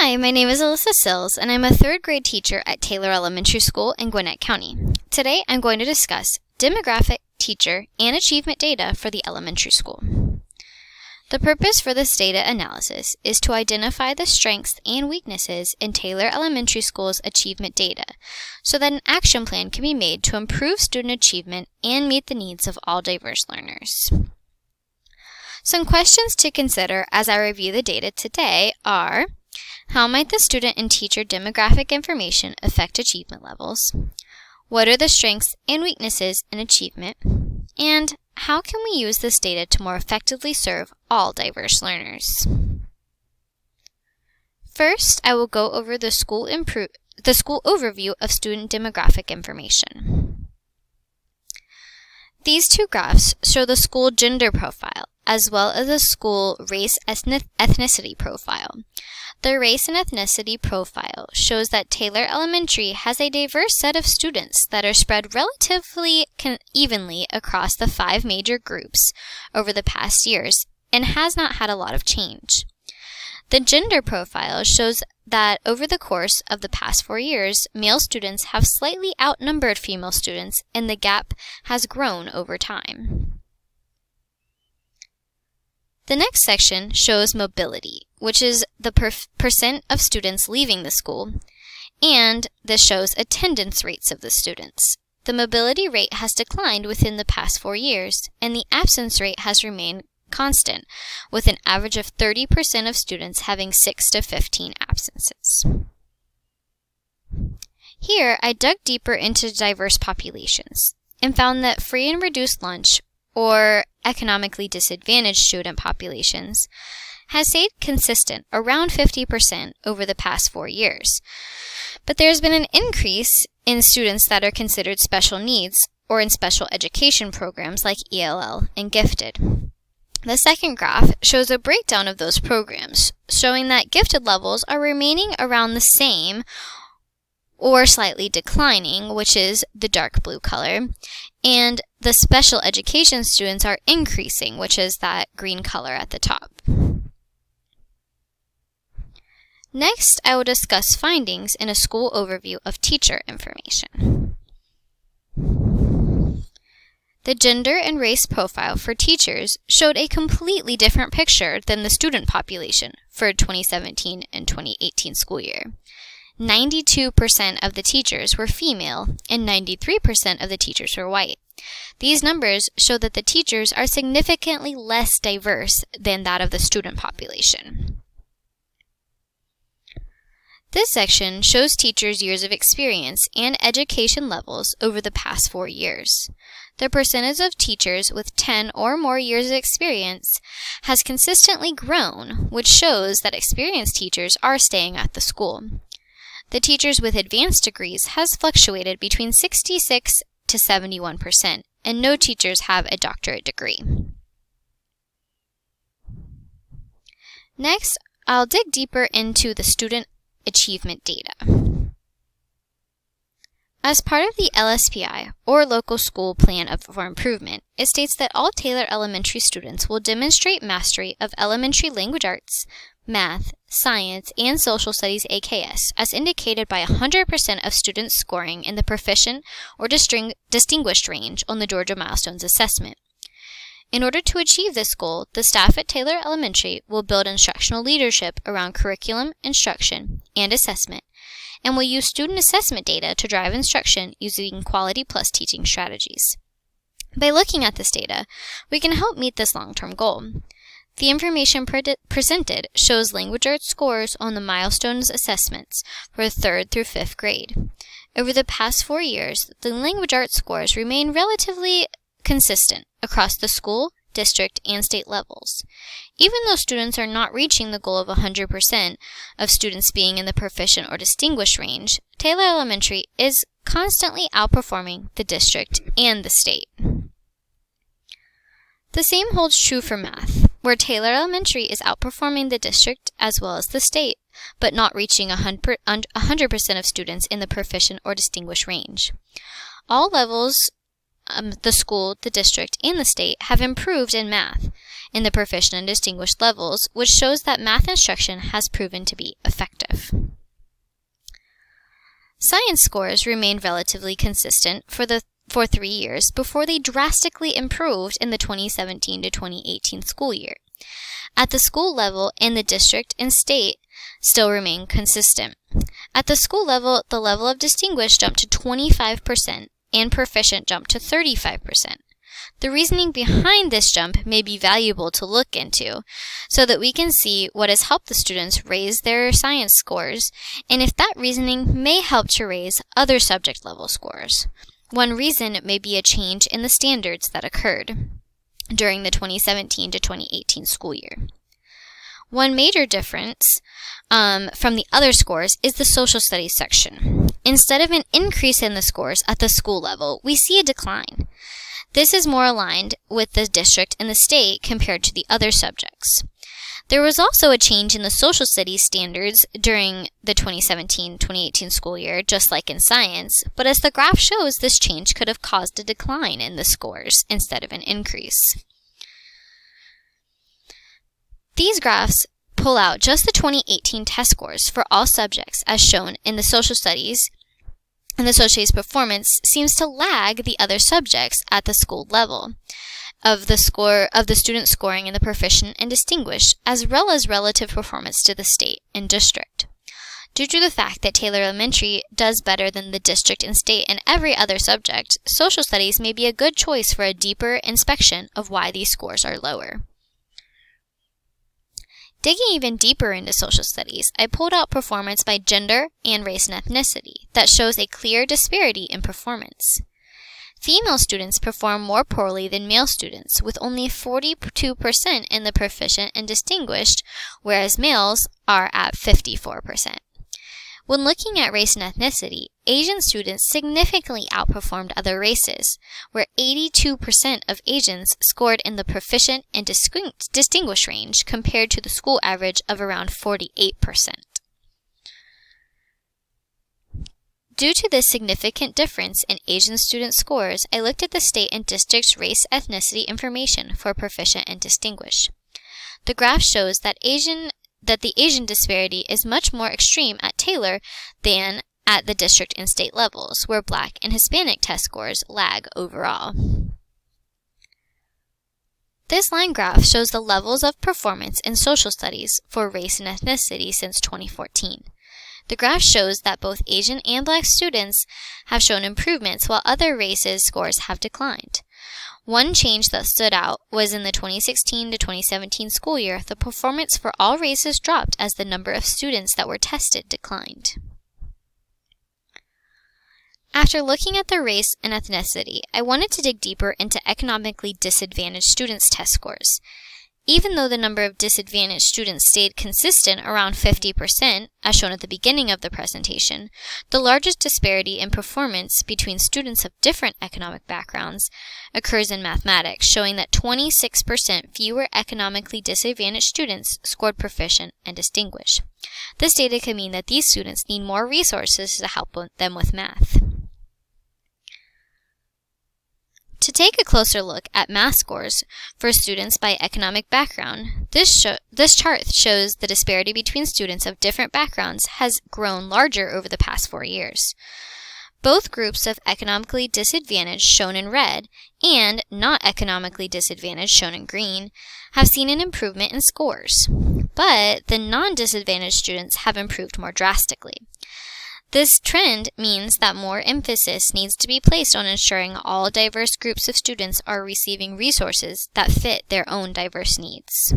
Hi, my name is Alyssa Sills, and I'm a third grade teacher at Taylor Elementary School in Gwinnett County. Today, I'm going to discuss demographic, teacher, and achievement data for the elementary school. The purpose for this data analysis is to identify the strengths and weaknesses in Taylor Elementary School's achievement data, so that an action plan can be made to improve student achievement and meet the needs of all diverse learners. Some questions to consider as I review the data today are: how might the student and teacher demographic information affect achievement levels? What are the strengths and weaknesses in achievement? And how can we use this data to more effectively serve all diverse learners? First, I will go over the school overview of student demographic information. These two graphs show the school gender profile, as well as the school race ethnicity profile. The race and ethnicity profile shows that Taylor Elementary has a diverse set of students that are spread relatively evenly across the 5 major groups over the past years and has not had a lot of change. The gender profile shows that over the course of the past 4 years, male students have slightly outnumbered female students, and the gap has grown over time. The next section shows mobility, which is the percent of students leaving the school, and this shows attendance rates of the students. The mobility rate has declined within the past 4 years, and the absence rate has remained constant, with an average of 30% of students having 6 to 15 absences. Here, I dug deeper into diverse populations and found that free and reduced lunch, or economically disadvantaged student populations, has stayed consistent around 50% over the past 4 years. But there's been an increase in students that are considered special needs or in special education programs like ELL and gifted. The second graph shows a breakdown of those programs, showing that gifted levels are remaining around the same or slightly declining, which is the dark blue color, and the special education students are increasing, which is that green color at the top. Next, I will discuss findings in a school overview of teacher information. The gender and race profile for teachers showed a completely different picture than the student population for 2017 and 2018 school year. 92% of the teachers were female and 93% of the teachers were white. These numbers show that the teachers are significantly less diverse than that of the student population. This section shows teachers' years of experience and education levels over the past 4 years. The percentage of teachers with 10 or more years of experience has consistently grown, which shows that experienced teachers are staying at the school. The teachers with advanced degrees has fluctuated between 66 to 71%, and no teachers have a doctorate degree. Next, I'll dig deeper into the student achievement data. As part of the LSPI, or Local School Plan for Improvement, it states that all Taylor Elementary students will demonstrate mastery of elementary language arts, math, science, and social studies AKS, as indicated by 100% of students scoring in the proficient or distinguished range on the Georgia Milestones Assessment. In order to achieve this goal, the staff at Taylor Elementary will build instructional leadership around curriculum, instruction, and assessment, and will use student assessment data to drive instruction using Quality Plus teaching strategies. By looking at this data, we can help meet this long-term goal. The information presented shows language arts scores on the Milestones assessments for 3rd through 5th grade. Over the past 4 years, the language arts scores remain relatively consistent across the school, district, and state levels. Even though students are not reaching the goal of 100% of students being in the proficient or distinguished range, Taylor Elementary is constantly outperforming the district and the state. The same holds true for math, where Taylor Elementary is outperforming the district as well as the state, but not reaching 100% of students in the proficient or distinguished range. All levels the school, the district, and the state have improved in math in the proficient and distinguished levels, which shows that math instruction has proven to be effective. Science scores remained relatively consistent for 3 years before they drastically improved in the 2017 to 2018 school year. At the school level, and the district and state still remain consistent. At the school level, the level of distinguished jumped to 25% and proficient jumped to 35%. The reasoning behind this jump may be valuable to look into so that we can see what has helped the students raise their science scores and if that reasoning may help to raise other subject level scores. One reason may be a change in the standards that occurred during the 2017 to 2018 school year. One major difference from the other scores is the social studies section. Instead of an increase in the scores at the school level, we see a decline. This is more aligned with the district and the state compared to the other subjects. There was also a change in the social studies standards during the 2017-2018 school year, just like in science, but as the graph shows, this change could have caused a decline in the scores instead of an increase. These graphs pull out just the 2018 test scores for all subjects as shown in the social studies, and the social studies performance seems to lag the other subjects at the school level of the student scoring in the proficient and distinguished, as well as relative performance to the state and district. Due to the fact that Taylor Elementary does better than the district and state in every other subject, social studies may be a good choice for a deeper inspection of why these scores are lower. Digging even deeper into social studies, I pulled out performance by gender and race and ethnicity that shows a clear disparity in performance. Female students perform more poorly than male students, with only 42% in the proficient and distinguished, whereas males are at 54%. When looking at race and ethnicity, Asian students significantly outperformed other races, where 82% of Asians scored in the proficient and distinguished range compared to the school average of around 48%. Due to this significant difference in Asian student scores, I looked at the state and district's race ethnicity information for proficient and distinguished. The graph shows that the Asian disparity is much more extreme at Taylor than at the district and state levels, where Black and Hispanic test scores lag overall. This line graph shows the levels of performance in social studies for race and ethnicity since 2014. The graph shows that both Asian and Black students have shown improvements while other races' scores have declined. One change that stood out was in the 2016 to 2017 school year, the performance for all races dropped as the number of students that were tested declined. After looking at the race and ethnicity, I wanted to dig deeper into economically disadvantaged students' test scores. Even though the number of disadvantaged students stayed consistent around 50%, as shown at the beginning of the presentation, the largest disparity in performance between students of different economic backgrounds occurs in mathematics, showing that 26% fewer economically disadvantaged students scored proficient and distinguished. This data could mean that these students need more resources to help them with math. To take a closer look at math scores for students by economic background, this chart shows the disparity between students of different backgrounds has grown larger over the past 4 years. Both groups of economically disadvantaged, shown in red, and not economically disadvantaged, shown in green, have seen an improvement in scores, but the non-disadvantaged students have improved more drastically. This trend means that more emphasis needs to be placed on ensuring all diverse groups of students are receiving resources that fit their own diverse needs.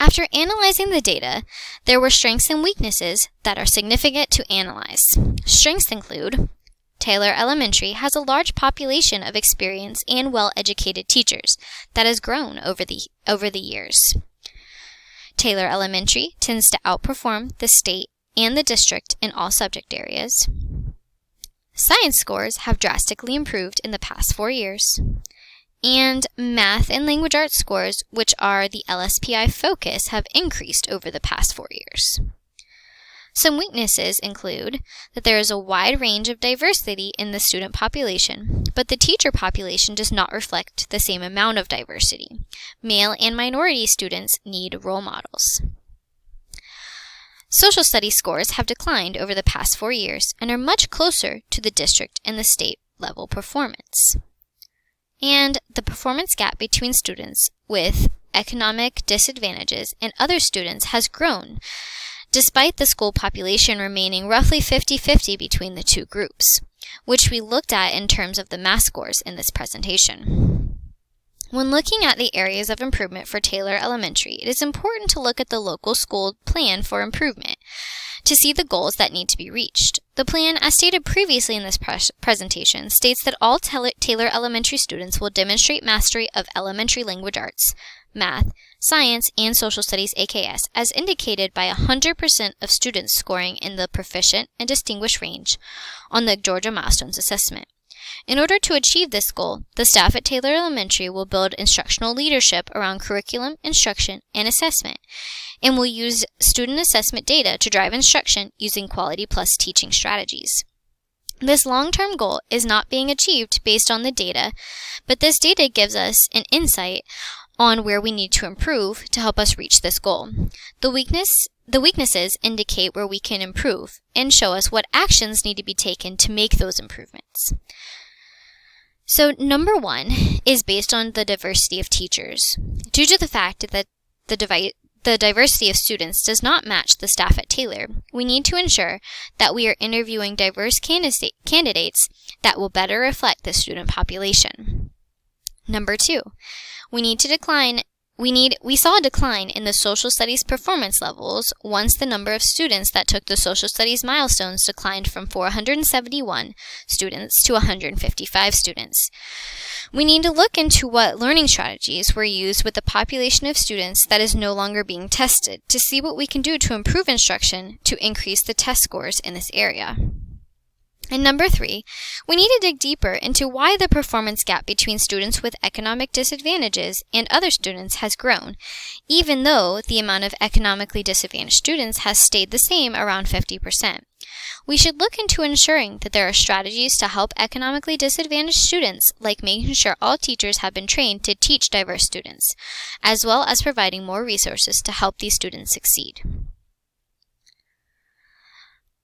After analyzing the data, there were strengths and weaknesses that are significant to analyze. Strengths include Taylor Elementary has a large population of experienced and well-educated teachers that has grown over the years. Taylor Elementary tends to outperform the state and the district in all subject areas. Science scores have drastically improved in the past 4 years. And math and language arts scores, which are the LSPI focus, have increased over the past 4 years. Some weaknesses include that there is a wide range of diversity in the student population, but the teacher population does not reflect the same amount of diversity. Male and minority students need role models. Social studies scores have declined over the past 4 years and are much closer to the district and the state level performance. And the performance gap between students with economic disadvantages and other students has grown, despite the school population remaining roughly 50-50 between the two groups, which we looked at in terms of the math scores in this presentation. When looking at the areas of improvement for Taylor Elementary, it is important to look at the local school plan for improvement to see the goals that need to be reached. The plan, as stated previously in this presentation, states that all Taylor Elementary students will demonstrate mastery of elementary language arts, math, science, and social studies AKS, as indicated by 100% of students scoring in the proficient and distinguished range on the Georgia Milestones Assessment. In order to achieve this goal, the staff at Taylor Elementary will build instructional leadership around curriculum, instruction, and assessment, and will use student assessment data to drive instruction using Quality Plus teaching strategies. This long-term goal is not being achieved based on the data, but this data gives us an insight on where we need to improve to help us reach this goal. The weaknesses indicate where we can improve and show us what actions need to be taken to make those improvements. So number 1 is based on the diversity of teachers. Due to the fact that the diversity of students does not match the staff at Taylor, we need to ensure that we are interviewing diverse candidates that will better reflect the student population. Number 2, we saw a decline in the social studies performance levels once the number of students that took the social studies milestones declined from 471 students to 155 students. We need to look into what learning strategies were used with the population of students that is no longer being tested to see what we can do to improve instruction to increase the test scores in this area. And number 3, we need to dig deeper into why the performance gap between students with economic disadvantages and other students has grown, even though the amount of economically disadvantaged students has stayed the same around 50%. We should look into ensuring that there are strategies to help economically disadvantaged students, like making sure all teachers have been trained to teach diverse students, as well as providing more resources to help these students succeed.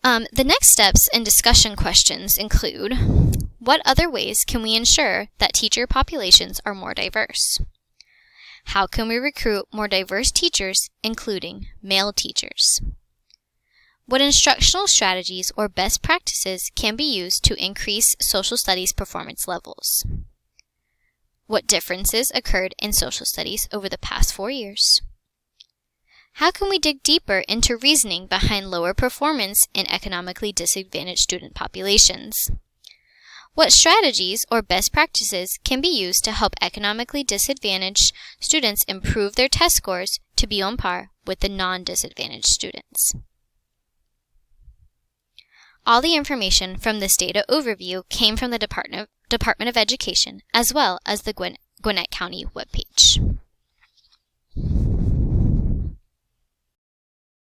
The next steps and discussion questions include, what other ways can we ensure that teacher populations are more diverse? How can we recruit more diverse teachers, including male teachers? What instructional strategies or best practices can be used to increase social studies performance levels? What differences occurred in social studies over the past 4 years? How can we dig deeper into reasoning behind lower performance in economically disadvantaged student populations? What strategies or best practices can be used to help economically disadvantaged students improve their test scores to be on par with the non-disadvantaged students? All the information from this data overview came from the Department of Education as well as the Gwinnett County webpage.